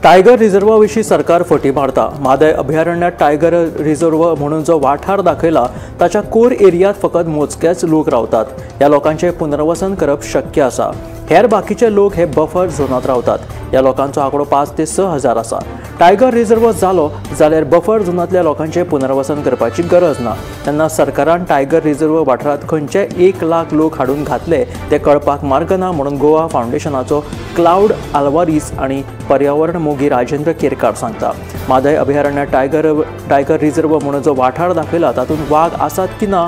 Tiger रिझर्वा विशीं सरकार फटी मारता। म्हादय अभयारण्यात टायगर रिझर्व म्हणून जो वाठार दाखयला ताच्या कोर एरियात फकत मोजकेच लोक रावतात। ह्या लोकांचे पुनर्वसन करप शक्य आसा। हेर बाकीचे लोक हे बफर झोनात रावतात। ह्या लोकांचो आंकडो 5 ते 6 हजार आसा। टायगर रिझर्व जालो जाल्यार बफर झोनांतल्या लोकांचे पुनर्वसन करपाची गरज ना। तेन्ना सरकारान टायगर रिझर्व वाठारांत खंयचे 1 लाख लोक हाडून घातले ते कळपाक मार्ग ना म्हणून गोवा फाउंडेशनाचो क्लाउड आल्वारीस आनी पर्यावरण मोगी राजेंद्र केरकार सांगता। म्हादय अभयारण्यात टायगर रिझर्व म्हणून जो वाठार दाखयला तातूंत वाघ आसात की ना,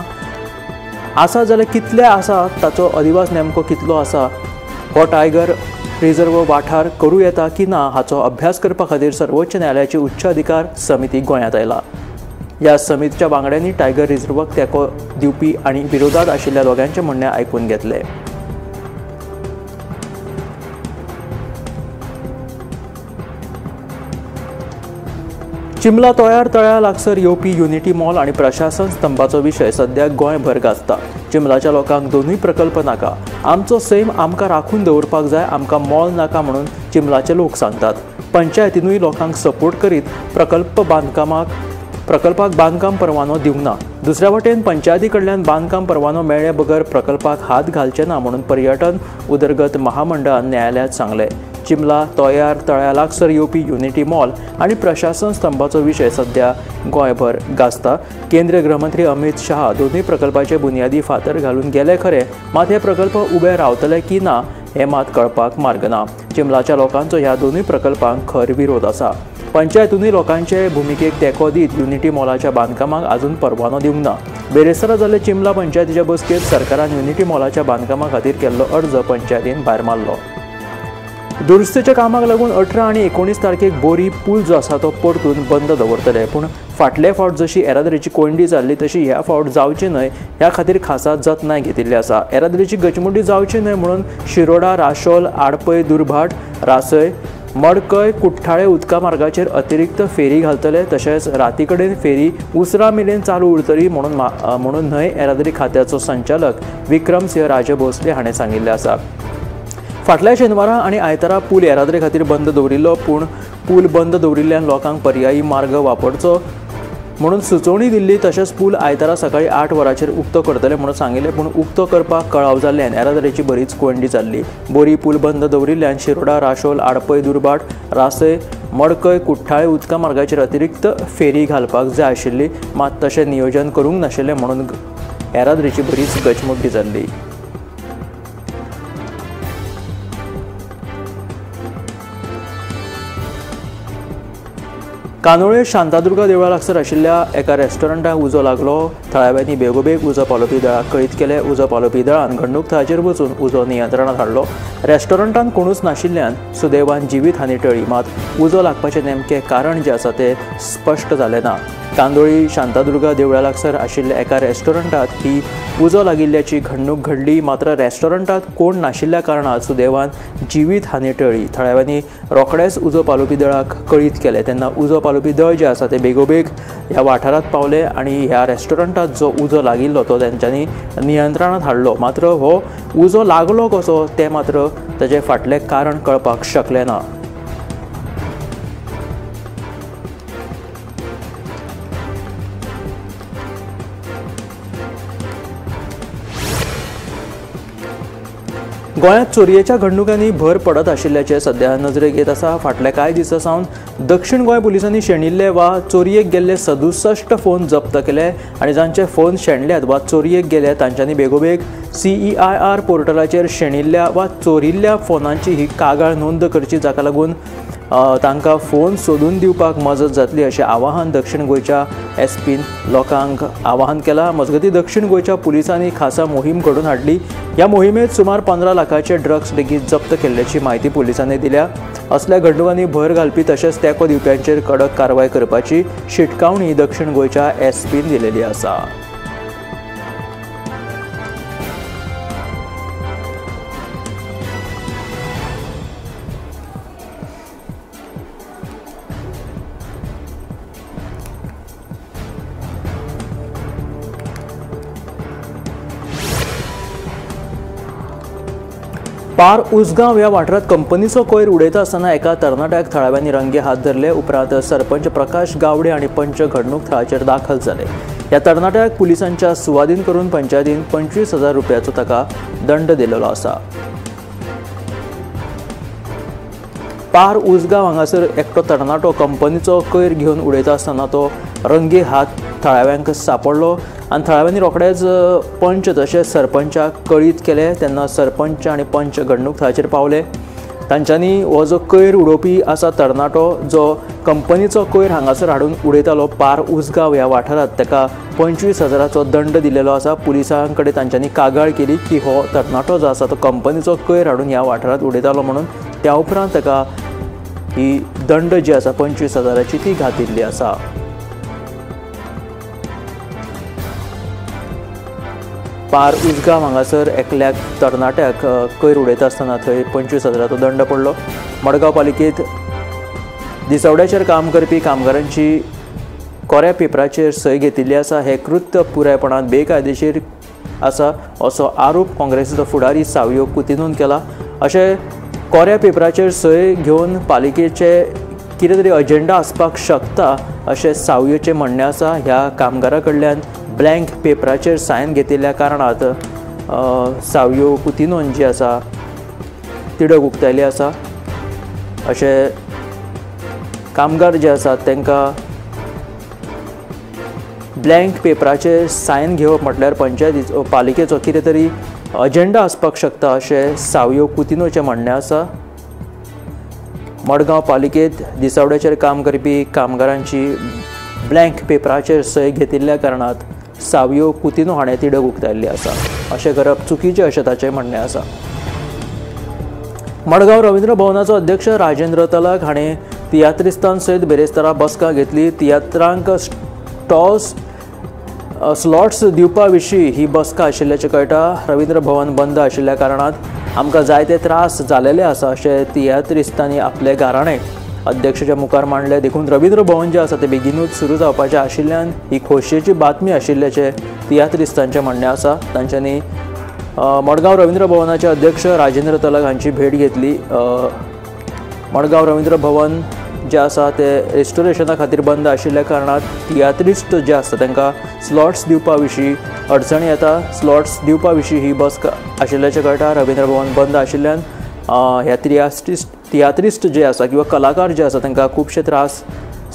आसा जाल्यार कितले आसा, ताचो अधिवास नेमको कितलो आसा, हो टायगर रिझर्व वाठार करूं येता की ना हाचो अभ्यास करपा खातीर सर्वोच्च न्यायालयाची उच्च अधिकार समिती गोंयांत आयला। ह्या समितीच्या वांगड्यांनी टायगर रिझर्वाक तेंको दिवपी आनी विरोधात आशिल्ल्या दोगांचे म्हणणे आयकून घेतले। चिंबला तोयार तळ्या लागसर येवपी युनिटी मॉल आनी प्रशासन स्तंभाचो विशय सध्या गोंयभर गाजता। चिंबलाच्या लोकांक दोनूय प्रकल्प नाका, आमचो सैम आमकां राखून दवरपाक जाय, आमकां मॉल नाका म्हणून चिंबलाचे लोक सांगतात। पंचायतीनूय लोकांक सपोर्ट करीत प्रकल्पाक बांदकाम परवानो दिवंक ना। दुसऱ्या वटेन पंचायती कडल्यान बांदकाम परवानो मेळ्ळे बगर प्रकल्पाक हात घालचे ना म्हणून पर्यटन उदरगत महामंडळान न्यायालयात सांगले। चिंबला तोयार तळ्या लागसर येवपी युनिटी मॉल आनी प्रशासन स्तंभाचो विशय सध्या गोंयभर गाजता। केंद्रीय गृहमंत्री अमित शाह दोनूय प्रकल्पाचे बुनयादी फातर घालून गेले खरे, मात हे प्रकल्प उबे रावतले की ना हे मात कळपाक मार्ग ना। चिंबलाच्या लोकांचो ह्या दोनूय प्रकल्पांक खर विरोध आसा। पंचायतीनूय लोकांचे भुमिकेक तेंको दीत युनिटी मॉलाच्या बांदकामाक आजून परवानो दिवंक ना। बेरेस्तारा जाल्ले चिंबला पंचायतीच्या बसकेंत सरकारान युनिटी मॉलाच्या बांदकामा खातीर केल्लो अर्ज पंचायतीन भायर मारलो। दुरुस्तेच्या कामाक लागून 18 आनी 19 तारखेक बोरी पूल जो आसा तो परतून बंद दवरतले, पूण फाटले फावट जशी येरादारीची कोंडी जाल्ली तशी ह्या फावट जावची न्हय ह्या खातीर खासा जतनाय घेतिल्ली आसा। येरादारीची गचमुडी जावची न्हय म्हणून शिरोडा, राशोल, आडपय, दुर्भाट, रासय, मडकय, कुठ्ठाळे उदका मार्गाचेर अतिरिक्त फेरी घालतले, तशेंच राती कडेन फेरी उसरा मेरेन चालू उरतली म्हणून न्हय येरादारी खात्याचो संचालक विक्रम सिंह राजभोसले हाणें सांगिल्लें आसा। फाटल्या शेनवारा आनी आयतारा पूल येरादारी खातीर बंद दवरिल्लो, पूण पूल बंद दवरिल्ल्यान लोकांक पर्यायी मार्ग वापरचो म्हणून सुचोवणी दिल्ली। तशेंच पूल आयतारा सकाळी 8 वरांचेर उक्तो करतले म्हणून सांगिल्लें, पूण उक्तो करपाक कळाव जाल्ल्यान येरादारीची बरीच कोंडी जाल्ली। बोरी पूल बंद दवरिल्ल्यान शिरोडा, राशोल, आडपय, दुर्भाट, रासय, मडकय, कुठ्ठाळे उदका मार्गाचेर अतिरिक्त फेरी घालपाक जाय आशिल्ली, मात तशें नियोजन करूंक नाशिल्लें म्हणून येरादारीची बरीच गचमुड्डी जाल्ली। कानोळे शांतादुर्गा देवळा लागसर आशिल्ल्या एका रेस्टॉरंटाक उजो लागलो। थळाव्यांनी बेगोबेग उजो पालोवपी दळाक कळीत केले। उजो पालोवपी दळान घडणूक थळाचेर वचून उजो नियंत्रणात हाडलो। रेस्टॉरंटात कोणूच नाशिल्ल्यान सुदैवान जिवीत हानी टळ्ळी, मात उजो लागपाचें नेमकें कारण जें आसा तें स्पश्ट जालें ना। कांदोळी शांतादुर्गा देवळा लागसर आशिल्ल्या एका रेस्टॉरंटात ही उजो लागिल्ल्याची घडणूक घडली, मात्र रेस्टॉरंटात कोण नाशिल्ल्या कारणान सुदैवान जिवीत हानी टळ्ळी। थळाव्यांनी रोखडेच उजो पालोवपी दळाक कळीत केलें, तेन्ना उजो पालोवपी दळ जें आसा तें बेगोबेग ह्या वाठारांत पावले आनी ह्या रेस्टॉरंटात जो उजो लागिल्लो तो तेंच्यांनी नियंत्रणात हाडलो। मात्र हो उजो लागलो कसो तें मात्र ताचें फाटलें कारण कळपाक शकलें ना। गोंयांत चोरयेच्या घडणुकांनी भर पडत आशिल्ल्याचे सध्या नजरेक येत आसा। फाटल्या कांय दिसां सावन दक्षिण गोंय पुलिसांनी शेणिल्ले वा चोरयेक गेल्ले 67 फोन जप्त केले आनी जांचे फोन शेणल्यात वा चोरयेक गेले तांच्यांनी बेगोबेग CEIR पोर्टलाचेर शेणिल्ल्या वा चोरिल्ल्या फोनांची ही कागाळ नोंद करची, जाका लागून तांकां फोन सोदून दिवपाक मजत जातली अशें आवाहन दक्षिण गोंयच्या SPन लोकांक आवाहन केलां। मजगतीं दक्षिण गोंयच्या पुलिसांनी खासा मोहीम घडोवन हाडली। ह्या मोहिमेंत सुमार 15 लाखाचे ड्रग्स लेगीत जप्त केल्ल्याची म्हायती पुलिसांनी दिल्या। असल्या घडणुकांनी भर घालपी तशेंच तेंको दिवप्यांचेर कडक कारवाय करपाची शिटकावणी दक्षिण गोंयच्या SPन दिलेली आसा। पार उसगांव ह्या वाठारात कंपनीचो कोयर उडयता आसतना एका तरणाट्याक थळाव्यांनी रंगे हात धरले. उपरांत सरपंच प्रकाश गावडे आणि पंच घडणूक थळाचेर दाखल जाले. ह्या तरणाट्याक पुलिसांच्या सुवाधीन करून पंचायतीन 25,000 रुपयाचो ताका दंड दिलेलो आसा. पार उसगांव हांगासर एकटो तरणाटो कंपनीचो कोयर घेवन उडयता आसतना तो रंगे हात थळाव्यांक सापडलो आनी थळाव्यांनी रोखडेच पंच तशेंच सरपंचाक कळीत केले. तेन्ना सरपंच आनी पंच घडणूक थळाचेर पावले. तांच्यांनी हो जो कोयर उडोवपी आसा तरणाटो जो कंपनीचो कोयर हांगासर हाडून उडयतालो पार उसगांव ह्या वाठारात ताका 25,000चो दंड दिलेलो आसा. पुलिसां कडेन तांच्यांनी कागाळ केली की हो तरणाटो जो आसा तो कंपनीचो कोयर हाडून ह्या वाठारात उडयतालो म्हणून. त्या उपरांत ताका ही दंड जी आसा 25,000ची ती घातिल्ली आसा. पार उसगांव हांगासर एकल्याक तरणाट्याक कोयर उडयता आसतना थंय 25,000चो दंड पडलो. मडगांव पालिकेंत दिसवड्याचेर काम करपी कामगारांची कोऱ्या पेपराचेर सय घेतिल्ली आसा. हे कृत्य पुरायपणान बेकायदेशीर आसा असो आरोप काँग्रेसीचो फुडारी सावयो कुतिनून केला. अशें कोऱ्या पेपराचेर सय घेवन पालिकेचे कितें तरी अजेंडा आसपाक शकता अशें सावयोचें म्हणणें आसा. ह्या कामगारा कडल्यान ब्लँक पेपराचेर सायन घेतिल्ल्या कारणात सावयो कुतिनोन जी आसा तिडक उक्तायली आसा. अशें कामगार जे आसात तांकां ब्लँक पेपराचेर सायन घेवप म्हटल्यार पंचायतीचो पालिकेचो कितें तरी अजेंडा आसपाक शकता अशें सावयो कुतिनोचें म्हणणें आसा. मडगांव पालिकेंत दिसवड्याचेर काम करपी कामगारांची ब्लँक पेपराचेर सय घेतिल्ल्या कारणात सावयो कुतिनो हाणें तिडक उक्तायल्ली आसा. अशें करप चुकीचें अशें ताचें म्हणणें आसा. मडगांव रवींद्र भवनाचो अध्यक्ष राजेंद्र तलक हाणें तियात्रिस्तां सयत बेरेस्तारा बसका घेतली. तियात्रांक स्लॉट्स दिवपा विशीं ही बसका आशिल्ल्याचें कळटा. रवींद्र भवन बंद आशिल्ल्या कारणांत आमकां जायते त्रास जालेले आसा अशें तियात्रिस्तांनी आपले गाराणें अध्यक्षाच्या मुखार मांडले. देखून रवींद्र भवन जें आसा तें बेगीनूच सुरू जावपाचें आशिल्ल्यान ही खोशयेची बातमी आशिल्ल्याचें तियात्रिस्तांचें म्हणणें आसा. तांच्यांनी मडगांव रवींद्र भवनाचे अध्यक्ष राजेंद्र तलक हांची भेट घेतली. मडगांव रवींद्र भवन जें आसा तें रेस्टोरेशना खातीर बंद आशिल्ल्या कारणात तियात्रिस्ट जे आसता तांकां स्लॉट्स दिवपा विशीं अडचणी येता. स्लॉट्स दिवपा विशीं ही बस आशिल्ल्याचें कळटा. रवींद्र भवन बंद आशिल्ल्यान ह्या तियात्रिस्ट जे आसा किंवा कलाकार जे आसा तांकां खुबशे त्रास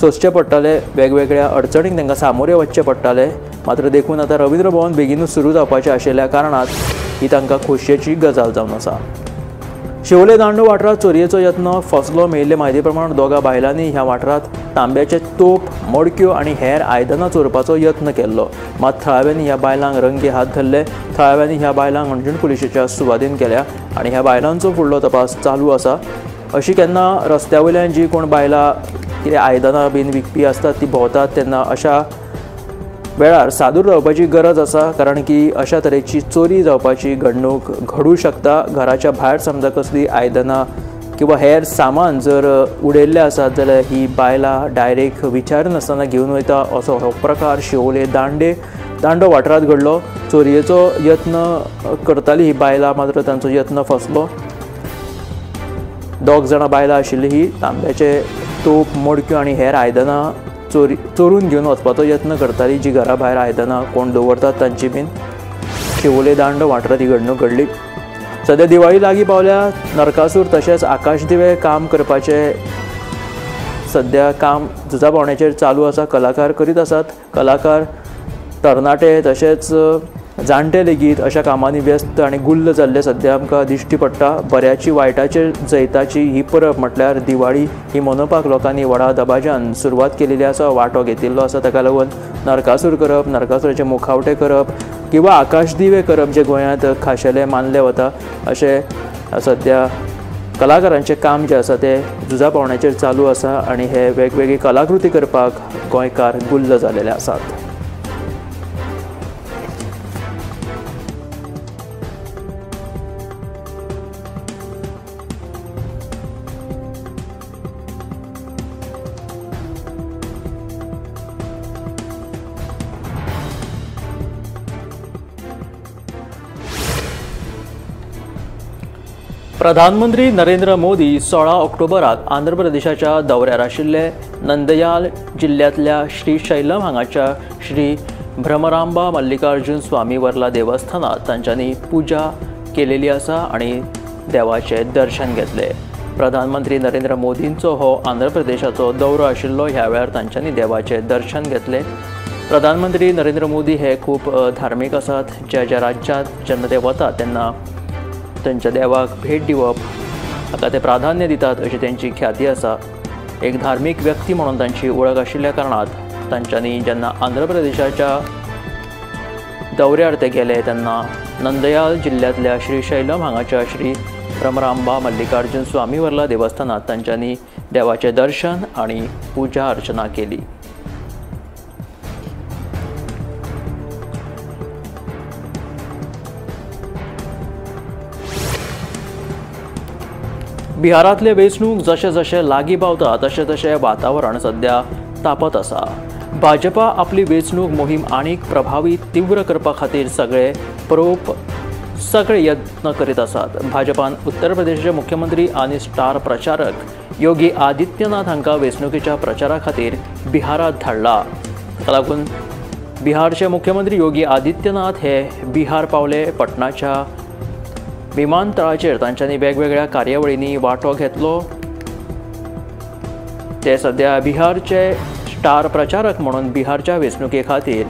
सोंसचे पडटाले. वेगवेगळ्या अडचणींक तांकां सामोरे वचचे पडटाले. मात्र देखून आतां रवींद्र भवन बेगीनूच सुरू जावपाचें आशिल्ल्या कारणात ही तांकां खोशयेची गजाल जावन आसा. शिवोले दांडो वाठारात चोरयेचो यत्न फसलो. मेळिल्ले म्हायती प्रमाण दोगा बायलांनी ह्या वाठारात तांब्याचे तोप, मडक्यो आनी हेर आयदनां चोरपाचो यत्न केल्लो. मात थळाव्यांनी ह्या बायलांक रंगे हात धरले. थळाव्यांनी ह्या बायलांक अंजूण पुलिशेच्या सुवाधीन केल्या आनी ह्या बायलांचो फुडलो तपास चालू आसा. अशी केन्ना रस्त्या वयल्यान जी कोण बायलां कितें आयदनां बीन विकपी आसतात ती भोंवतात तेन्ना अशा वेळार सादूर रावपाची गरज आसा. कारण की अशा तरेची चोरी जावपाची घडणूक घडूं शकता. घराच्या भायर समजा कसली आयदनां किंवा हेर सामान जर उडयल्लें आसत जाल्यार ही बायलां डायरेक्ट विचारनासतना घेवन वयता. असो हो प्रकार शिवोले दांडो वाठारांत घडलो. चोरयेचो यत्न करताली ही बायलां मात्र तांचो यत्न फसलो. 2 जाणां बायलां आशिल्लीं ही तांब्याचे तोप, मडक्यो आनी हेर आयदनां चोरून घेवन वचपाचो यत्न करताली. जी घरा भायर आयदनां कोण दवरतात तांची बीन शिवोले दांडो वाठारांत ही घडणूक घडली. सध्या दिवाळी लागीं पावल्या. नरकासूर तशेंच आकाशदिवे काम करपाचे सध्या काम झुजा पावण्याचेर चालू आसा. कलाकार करीत आसात. कलाकार तरणाटे तशेंच जाणटे लेगीत अशा कामांनी व्यस्त आनी गुल्ल जाल्ले सध्या आमकां दिश्टी पडटा. बऱ्याची वायटाचेर जैताची ही परब म्हटल्यार दिवाळी ही मनोवपाक लोकांनी व्हडा दबाज्यान सुरवात केलेली आसा, वांटो घेतिल्लो आसा. ताका लागून नरकासूर करप, नरकासुराचे मुखावटे करप किंवा आकाशदिवे करप जे गोंयांत खाशेले मानले वता अशें सध्या कलाकारांचें काम जें आसा तें झुजा पावण्याचेर चालू आसा आनी हे वेगवेगळी कलाकृती करपाक गोंयकार गुल्ल जालेले आसात. प्रधानमंत्री नरेंद्र मोदी 16 ऑक्टोबराक आंध्र प्रदेशाच्या दौऱ्यार आशिल्ले. नंदयाल जिल्ल्यांतल्या श्रीशैलम हांगाच्या श्री भ्रमरांबा मल्लिकार्जुन स्वामी वर्ला देवस्थानात तांच्यांनी पुजा केलेली आसा आनी देवाचे दर्शन घेतले. प्रधानमंत्री नरेंद्र मोदींचो हो आंध्र प्रदेशाचो दौरो आशिल्लो. ह्या वेळार तांच्यांनी देवाचे दर्शन घेतले. प्रधानमंत्री नरेंद्र मोदी हे खूब धार्मीक आसात. ज्या राज्यांत जेन्ना ते वतात तेन्ना तांच्या देवाक भेट दिवप हाका ते प्राधान्य दितात अशी तांची ख्याती आसा. एक धार्मीक व्यक्ती म्हणून तांची वळख आशिल्ल्या कारणात तांच्यांनी जेन्ना आंध्र प्रदेशाच्या दौऱ्यार ते गेले तेन्ना नंदयाल जिल्ल्यांतल्या श्रीशैलम हांगाच्या श्री भ्रमरांबा मल्लिकार्जुन स्वामी वर्ला देवस्थानात तांच्यांनी देवाचे दर्शन आनी पुजा अर्चना केली. बिहारांतले वेंचणूक जशे जशे लागीं पावता तशें तशें वातावरण सध्या तापत आसा. भाजपा आपली वेंचणूक मोहीम आनीक प्रभावी तीव्र करपा खातीर सगळे यत्न करीत आसात. भाजपान उत्तर प्रदेशाचे मुख्यमंत्री आनी स्टार प्रचारक योगी आदित्यनाथ हांकां वेंचणुकेच्या प्रचारा खातीर बिहारांत धाडला. ताका लागून बिहारचे मुख्यमंत्री योगी आदित्यनाथ हे बिहार पावले. पटनाच्या विमानतळाचेर तांच्यांनी वेगवेगळ्या कार्यावळींनी वांटो घेतलो. ते सध्या बिहारचे स्टार प्रचारक म्हणून बिहारच्या वेंचणुके खातीर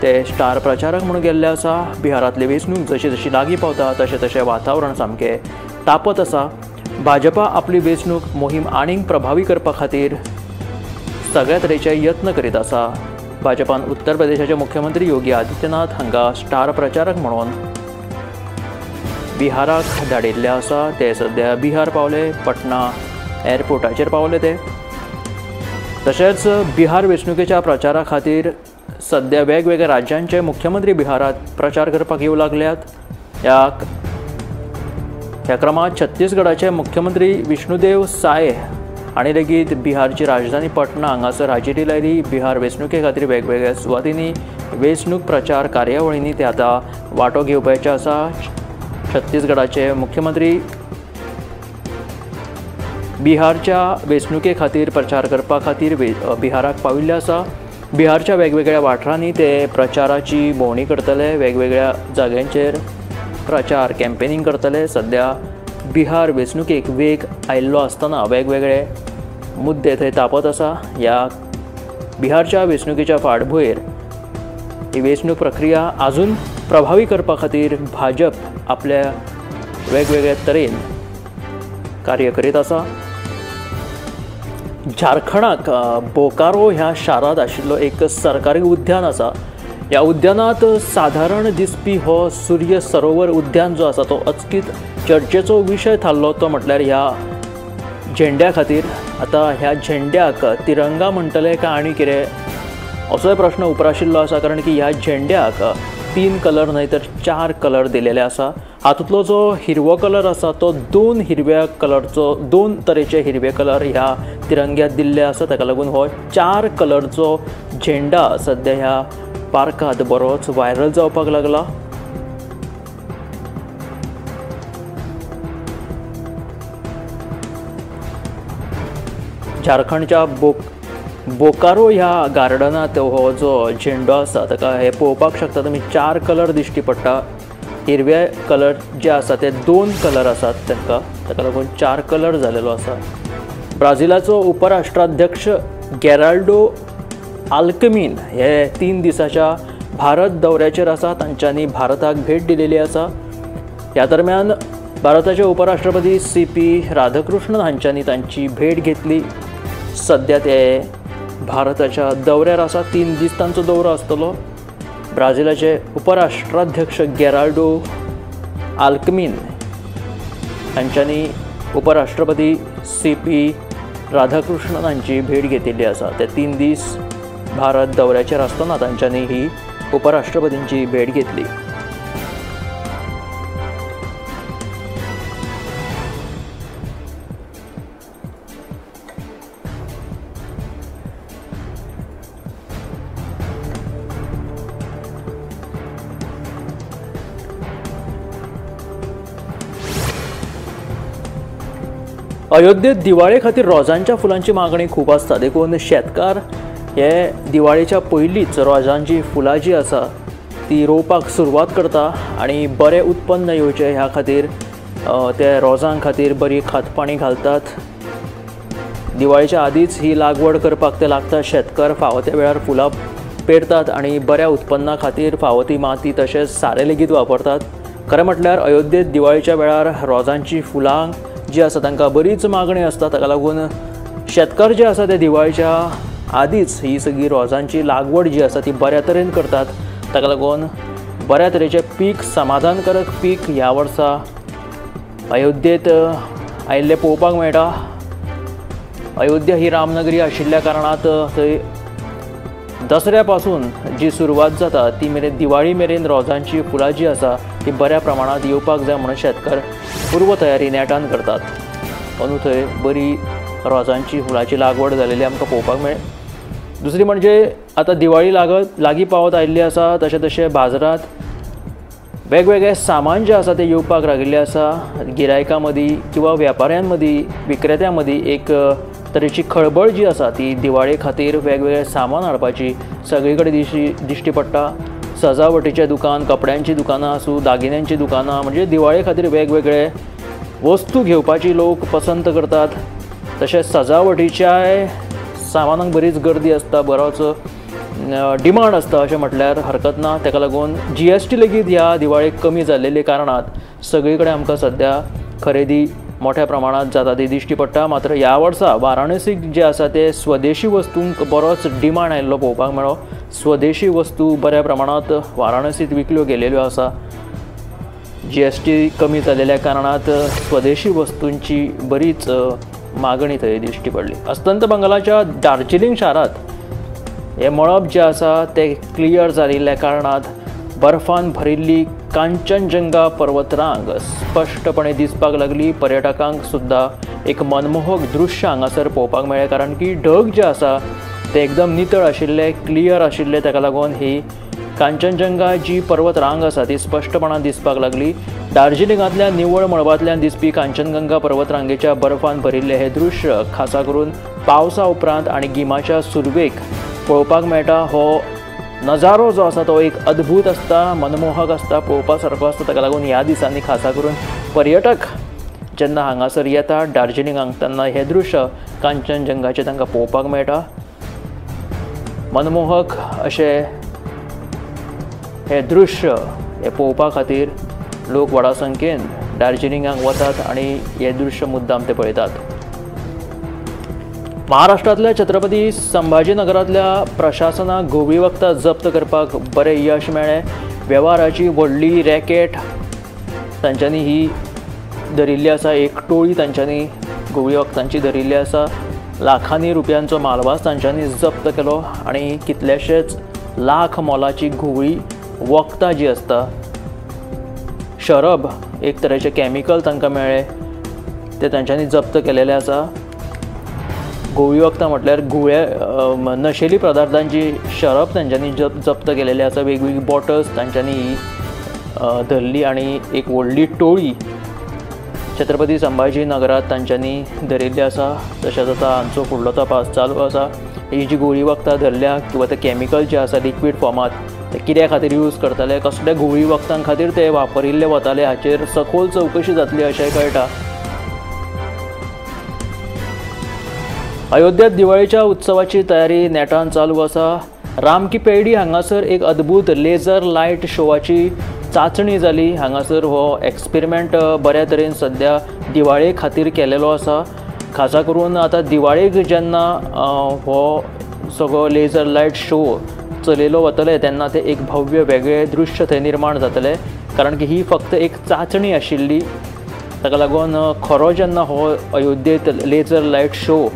ते स्टार प्रचारक म्हणून गेल्ले आसा. बिहारांतली वेंचणूक जशी जशी लागीं पावता तशें तशें वातावरण सामकें तापत आसा. भाजपा आपली वेंचणूक मोहीम आनीक प्रभावी करपा खातीर सगळ्या तरेचे यत्न करीत आसा. भाजपान उत्तर प्रदेशाचे मुख्यमंत्री योगी आदित्यनाथ हांकां स्टार प्रचारक म्हणून बिहाराक धाडिल्ले आसा. ते सध्या बिहार पावले. पटना एअरपोर्टाचेर पावले ते. तशेंच बिहार वेंचणुकेच्या प्रचारा खातीर सध्या वेगवेगळ्या राज्यांचे मुख्यमंत्री बिहारात प्रचार करपाक येवं लागल्यात. ह्या क्रमांत छत्तीसगडाचे मुख्यमंत्री विष्णुदेव साय हांणी लेगीत बिहारची राजधानी पटना हांगासर हाजेरी लायली. बिहार वेंचणुके खातीर वेगवेगळ्या सुवातींनी वेंचणूक प्रचार कार्यावळींनी ते आतां वांटो घेवपाचे आसा. छत्तीसगडाचे मुख्यमंत्री बिहारच्या वेंचणुके खातीर प्रचार करपा खातीर बिहाराक पाविल्ले आसा. बिहारच्या वेगवेगळ्या वाठारांनी ते प्रचाराची भोंवडी करतले. वेगवेगळ्या जाग्यांचेर प्रचार कॅम्पेनींग करतले. सध्या बिहार वेंचणुकेक वेग आयिल्लो आसतना वेगवेगळे मुद्दे थंय तापत आसा. ह्या बिहारच्या वेंचणुकेच्या फाटभुंयेर ही वेंचणूक प्रक्रिया आजून प्रभावी करपा खातीर भाजप आपल्या वेगवेगळ्या तरेन कार्य करीत आसा. झारखंडाक बोकारो ह्या शारांत आशिल्लो एक सरकारी उद्यान आसा. ह्या उद्यानात साधारण दिसपी हो सूर्य सरोवर उद्यान जो आसा तो अचकीत चर्चेचो विशय थारलो. तो म्हटल्यार ह्या झेंड्या खातीर. आतां ह्या झेंड्याक तिरंगा म्हणटले काय आनी कितें असोय प्रश्न उपराशिल्लो आसा. कारण की ह्या झेंड्याक 3 कलर न्हय तर 4 कलर दिलेले आसा. हातूंतलो जो हिरवो कलर आसा तो 2 तरेचे हिरवे कलर ह्या तिरंग्यात दिल्ले आसा. ताका लागून हो 4 कलरचो झेंडा सध्या ह्या पार्कांत बरोच व्हायरल जावपाक लागला. झारखंडच्या बोकारो ह्या गार्डनात हो जो झेंडो आसा ताका हे पळोवपाक शकता तुमी 4 कलर दिश्टी पडटा. हिरवे कलर जे आसा ते 2 कलर आसात ताका लागून 4 कलर जालेलो आसा. ब्राझिलाचो उपराष्ट्राध्यक्ष गेराल्डो आल्कमिन हे 3 दिसाच्या भारत दौऱ्याचेर आसा. तांच्यांनी भारताक भेट दिलेली आसा. ह्या दरम्यान भारताचे उपराष्ट्रपती CP राधाकृष्णन हांच्यांनी तांची भेट घेतली. सध्या ते भारताच्या दौऱ्यार आसा. 3 दीस तांचो दौरो आसतलो. ब्राझिलाचे उपराष्ट्राध्यक्ष गेराल्डो आल्कमिन हांच्यांनी उपराष्ट्रपती CP राधाकृष्णन हांची भेट घेतिल्ली आसा. ते 3 दीस भारत दौऱ्याचेर आसतना तांच्यांनी ही उपराष्ट्रपतींची भेट घेतली. अयोध्येत दिवाळे खातीर रोजांच्या फुलांची मागणी खूप आसता, देखून शेतकार हे दिवाळेच्या पयलींच रोजांची फुलां जी आसा ती रोवपाक सुरवात करता आणि बरें उत्पन्न येवचें ह्या खातीर ते रोजां खातीर बरी खतपाणी घालतात. दिवाळेच्या आदींच ही लागवड करपाक ते लागता. शेतकार फावो त्या वेळार फुलां पेरतात आणि बऱ्या उत्पन्ना खातीर फावो ती माती तशेंच सारें लेगीत वापरतात. खरें म्हटल्यार अयोध्येत दिवाळेच्या वेळार रोजांची फुलां जी आसा तांकां बरीच मागणी आसता. ताका लागून शेतकार जे आसा ते दिवाळेच्या आदींच ही सगळी रोजांची लागवड जी आसा ती बऱ्या तरेन करतात. ताका लागून बऱ्या तरेचें पीक, समाधानकारक पीक ह्या वर्सा अयोध्येत आयिल्लें पळोवपाक मेळटा. अयोध्या ही रामनगरी आशिल्ल्या कारणात थंय दसऱ्या पासून जी सुरवात जाता ती मेरेन दिवाळी मेरेन रोजांची फुलां जी आसा ती बऱ्या प्रमाणात येवपाक जाय म्हणून शेतकार पूर्व तयारी नेटान करतात. अंदू थंय बरी रोजांची फुलांची लागवड जालेली आमकां पळोवपाक मेळ्ळी. दुसरी म्हणजे आतां दिवाळी लागीं पावत आयिल्ली आसा, तशें तशें बाजारांत वेगवेगळे सामान जे आसा ते येवपाक लागिल्लें आसा. गिरायकां मदीं किंवा वेपाऱ्यां मदीं, विक्रेत्यां मदीं एक तरेची खळबळ जी आसा ती दिवाळे खातीर वेगवेगळे सामान हाडपाची सगळे कडेन दिश्टी पडटा. सजावटीचें दुकान, कपड्यांची दुकानां आसूं, दागिन्यांची दुकानां, म्हणजे दिवाळे खातीर वेगवेगळे वस्तू घेवपाची लोक पसंत करतात. तशेंच सजावटीच्या सामानांक बरीच गर्दी आसता, बरोच डिमांड आसता अशें म्हटल्यार हरकत ना. ताका लागून GST लेगीत ह्या दिवाळेक कमी जाल्लेल्या कारणात सगळे कडेन आमकां सद्या खरेदी मोठ्या प्रमाणात जाता ती दिश्टी पडटा. मात्र ह्या वर्सा वाराणसीक जे आसा ते स्वदेशी वस्तूंक बरोच डिमांड आयिल्लो पळोवपाक मेळ्ळो. स्वदेशी वस्तू बऱ्या प्रमाणात वाराणसीत विकल्यो गेलेल्यो आसा. GST कमी जाल्लेल्या कारणात स्वदेशी वस्तूंची बरीच मागणी थंय दिश्टी पडली. अस्तंत बंगालाच्या दार्जिलिंग शारांत हे मळब जे आसा ते क्लियर जाल्ल्या कारणात बर्फान भरिल्ली कांचनजंगा पर्वतरांग स्पश्टपणे दिसपाक लागली. पर्यटकांक सुद्धा एक मनमोहक दृश्य हांगासर पळोवपाक मेळ्ळें, कारण की ढग जे आसा ते एकदम नितळ आशिल्ले, क्लियर आशिल्ले. ताका लागून ही कांचनजंगा जी पर्वतरांग आसा ती स्पश्टपणान दिसपाक लागली. दार्जिलिंगांतल्या निवळ मळबांतल्यान दिसपी कांचनजंगा पर्वतरांगेच्या बर्फान भरिल्ले हे दृश्य खासा करून पावसा उपरांत आणि गिमाच्या सुरवेक पळोवपाक मेळटा. हो नजारो जो आसा तो एक अद्भुत आसता, मनमोहक आसता, पळोवपा सारको आसता. ताका लागून ह्या दिसांनी खासा करून पर्यटक जेन्ना हांगासर येता दार्जिलिंगाक तेन्ना हे दृश्य कांचनजंगाचें तांकां पळोवपाक मेळटा. मनमोहक अशें हे दृश्य हे पळोवपा खातीर लोक व्हडा संख्येन दार्जिलिंगाक वतात आणि हे दृश्य मुद्दाम ते पळयतात. महाराष्ट्रांतल्या छत्रपती संभाजीनगरांतल्या प्रशासनाक घोवी वखदां जप्त करपाक बरें यश मेळ्ळें. वेव्हाराची व्हडली रॅकेट तांच्यांनी ही धरिल्ली आसा. एक टोळी तांच्यांनी घोवी वखदांची धरिल्ली आसा. लाखांनी रुपयांचो मालवास तांच्यांनी जप्त केलो आणि कितलेशेच लाख मोलाची घोवी वखदां जी आसता, शरब एक तरेचे कॅमिकल तांकां मेळ्ळे ते तांच्यांनी जप्त केलेले आसा. घोवी वखदां म्हटल्यार नशेली पदार्थांची शरब तांच्यांनी जप्त केलेली आसा. वेगवेगळी बॉटल्स तांच्यांनी धरली आणि एक व्हडली टोळी छत्रपती संभाजीनगरांत तांच्यांनी धरिल्ली आसा. तशेंच आतां हांचो फुडलो तपास चालू आसा. ही जी घोवी वखदां धरल्या किंवा ते कॅमिकल जे आसा लिक्वीड फॉर्मात ते कित्या खातीर यूज करताले, कसल्या घोवी वखदां खातीर ते वापरिल्ले वताले हाचेर सखोल चवकशी जातली अशेंय कळटा. अयोध्येत दिवाळीच्या उत्सवाची तयारी नेटान चालू आसा. राम की पेडी हांगासर एक अद्भुत लेझर लायट शोवाची चांचणी जाली. हांगासर हो एक्सपेरिमेंट बऱ्या तरेन सद्या दिवाळे खातीर केलेलो आसा. खासा करून आतां दिवाळेक जेन्ना हो सगळो लेझर लायट शो चलयलो वतले तेन्ना ते एक भव्य वेगळे दृश्य थंय निर्माण जातले, कारण की ही फक्त एक चांचणी आशिल्ली. ताका लागून खरो जेन्ना हो अयोध्येत लेझर लायट शो,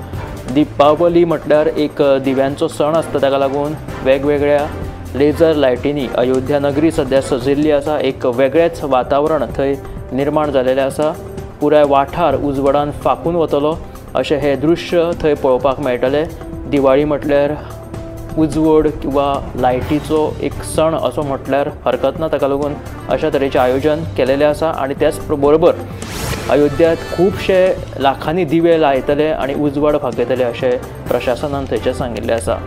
दिपावली म्हटल्यार एक दिव्यांचो सण आसता, ताका लागून वेगवेगळ्या लेझर लायटींनी अयोध्या नगरी सद्या सजिल्ली आसा. एक वेगळेच वातावरण थंय निर्माण जालेलें आसा. पुराय वाठार उजवाडान फाकून वतलो अशें हें दृश्य थंय पळोवपाक मेळटलें. दिवाळी म्हटल्यार उजवड किंवा लायटीचो एक सण असो म्हटल्यार हरकत ना. ताका लागून अशा तरेचें आयोजन केलेलें आसा. आनी त्याच बरोबर अयोध्यात खूबशे लाखांनी दिवे लायतले आणि उजवाड भागयतले अशें प्रशासनान थंयचे सांगिल्लें आसा।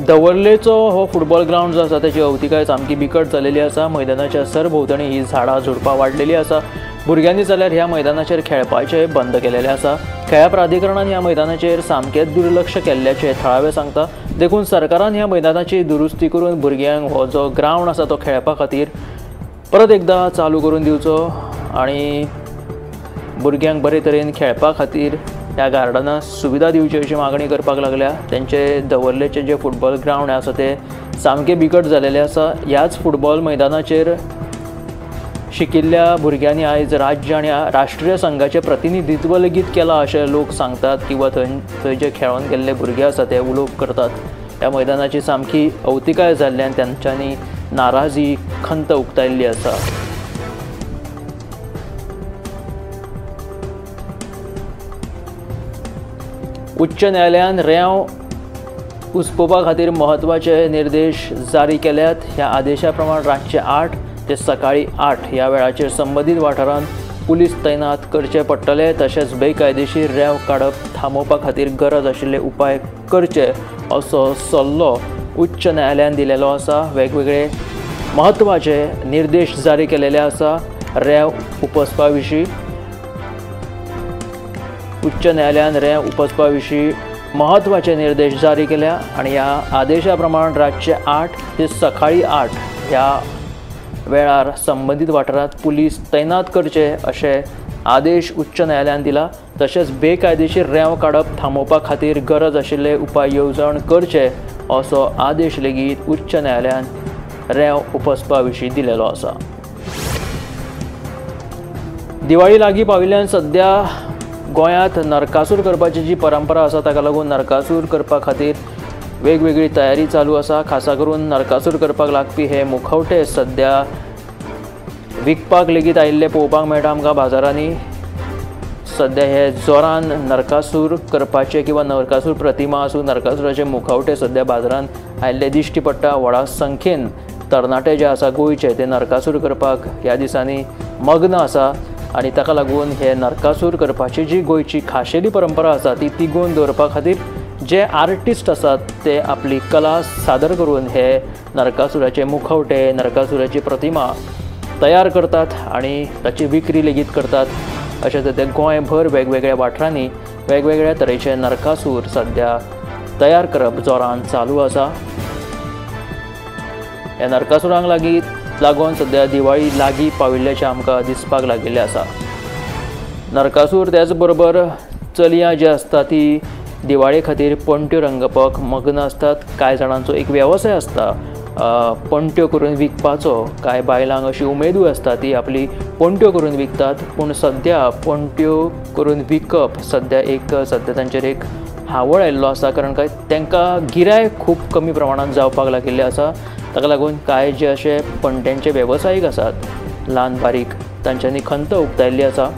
दवर्लेचो हो फुटबॉल ग्राउंड जो आसा त्याची अवतिकाय सामकी बिकट जालेली आसा। मैदानाच्या सरभोंवतणी ही झाडां झुडपां वाडलेली आसा। भुरग्यांनी जाल्यार ह्या मैदानाचेर खेळपाचे बंद केलेले आसा। खेळा प्राधिकरणान ह्या मैदानाचेर सामकेंच दुर्लक्ष केल्ल्याचे थळावे सांगता। देखून सरकारान ह्या मैदानाची दुरुस्ती करून भुरग्यांक हो जो ग्राउंड आसा तो खेळपा खातीर परत एकदा चालू करून दिवचो आणि भुरग्यांक बरे तरेन खेळपा खातीर ह्या गार्डनाक सुविधा दिवची अशी मागणी करपाक लागल्या। त्यांचे दवर्लेचे जे फुटबॉल ग्राउंड आसा ते सामके बिकट जालेले आसा। ह्याच फुटबॉल मैदानाचेर शिकिल्ल्या भुरग्यांनी आयज राज्य आणि राष्ट्रीय संघाचे प्रतिनिधित्व लेगीत केलां अशें लोक सांगतात किंवा थंय जे खेळून गेल्ले भुरगे आसा ते उलोवप करतात। ह्या मैदानाची सामकी अवतिकाय जाल्ल्यान तांच्यांनी नाराजी खंत उक्तायल्ली आसा। उच्च न्यायालयान रेंव उसपोवपा खातीर म्हत्वाचे निर्देश जारी केल्यात। ह्या आदेशा प्रमाण रातचे 8 ते सकाळी 8 ह्या वेळाचेर संबंदीत वाठारांत पुलीस तैनात करचे पडटले। तशेंच बेकायदेशीर रेंव काडप थांबोवपा खातीर गरज आशिल्ले उपाय करचे असो सल्लो उच्च न्यायालयान दिलेलो आसा। वेगवेगळे म्हत्वाचे निर्देश जारी केलेले आसा रेंव उपसपा विशीं। उच्च न्यायालयान रेंव उपसपा विशीं म्हत्वाचे निर्देश जारी केल्या आणि ह्या आदेशा प्रमाण रातचे 8 ते सकाळी 8 ह्या वेळार संबंधीत वाठारांत पुलीस तैनात करचे अशे आदेश उच्च न्यायालयान दिला। तशेंच बेकायदेशीर रेंव काडप थांबोवपा खातीर गरज आशिल्ले उपाय येवजण करचे असो आदेश लेगीत उच्च न्यायालयान रेंव उपसपा विशीं दिलेलो आसा। दिवाळी लागीं पाविल्ल्यान सध्या गोंयांत नरकासूर करपाची जी परंपरा आसा ताका लागून नरकासूर करपा खातीर वेगवेगळी तयारी चालू आसा। खासा करून नरकासूर करपाक लागपी हे मुखवटे सध्या विकपाक लेगीत आयिल्ले पळोवपाक मेळटा आमकां बाजारांनी। सध्या हे जोरान नरकासूर करपाचे किंवा नरकासूर प्रतिमा आसूं नरकासुराचे मुखवटे सध्या बाजारांत आयिल्ले दिश्टी पडटा। व्हडा संख्येन तरणाटे जे आसा गोंयचे ते नरकासूर करपाक ह्या दिसांनी मग्न आसा आणि ताका लागून हे नरकासूर करपाची जी गोंयची खाशेली परंपरा आसा ती तिगोवन दवरपा खातीर जे आर्टिस्ट आसात ते आपली कला सादर करून हे नरकासुराचे मुखवटे नरकासुराची प्रतिमा तयार करतात आणि ताची विक्री लेगीत करतात। अशें तरेन गोंयभर वेगवेगळ्या वाठारांनी वेगवेगळ्या तरेचे नरकासूर सध्या तयार करप जोरान चालू आसा। ह्या नरकासुरांक लागून सध्या दिवाळी लागीं पाविल्ल्याचें आमकां दिसपाक लागिल्लें आसा। नरकासूर त्याच बरोबर चलयां जी आसता ती दिवाळे खातीर पणट्यो रंगपाक मग्न असतात। कांय जाणांचो एक वेवसाय आसता पणट्यो करून विकपाचो। कांय बायलांक अशी उमेदूय आसता ती आपली पणट्यो करून विकतात। पूण सध्या पणट्यो करून विकप सध्या तांचेर एक हावळ आयिल्लो आसा कारण काय तांकां गिरायक खूब कमी प्रमाणांत जावपाक लागिल्लें आसा। ताका लागून कांय जे अशे पणट्यांचे वेवसायीक आसात ल्हान बारीक तांच्यांनी खंत उक्तायल्ली आसा।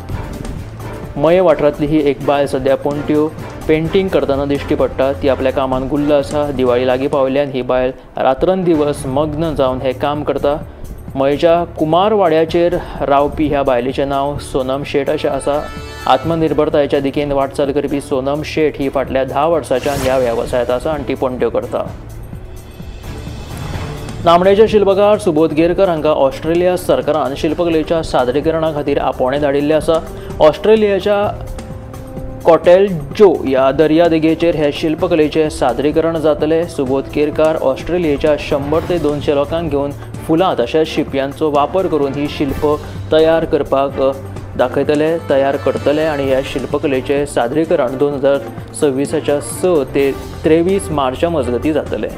मये वाठारांतली ही एक बायल सध्या पणट्यो पेंटींग करतना दिश्टी पडटा। ती आपल्या कामान गुल्ल आसा। दिवाळी लागीं पाविल्ल्यान ही बायल रात्रंदिवस मग्न जावन हें काम करता। मयेच्या कुमार वाड्याचेर रावपी ह्या बायलेचें नांव सोनम शेट अशें आसा। आत्मनिर्भरतायेच्या दिकेन वाटचाल करपी सोनम शेट ही फाटल्या 10 वर्सांच्यान ह्या वेवसायांत आसा आनी ती पणट्यो करता। नामडेचे शिल्पकार सुबोध गेरकर हांकां ऑस्ट्रेलिया सरकारान शिल्पकलेच्या सादरीकरणा खातीर आपोवणें धाडिल्लें आसा। ऑस्ट्रेलियाच्या कॉटेलजो ह्या दर्यादेगेचेर हे शिल्पकलेचे सादरीकरण जातले। सुबोध गेरकार ऑस्ट्रेलियाच्या 100 ते 200 लोकांक घेवन फुलां तशेंच शिंपयांचो वापर करून ही शिल्प तयार करतले आनी ह्या शिल्पकलेचे सादरीकरण 2026च्या 6 ते 23 मार्चा मजगती जातले।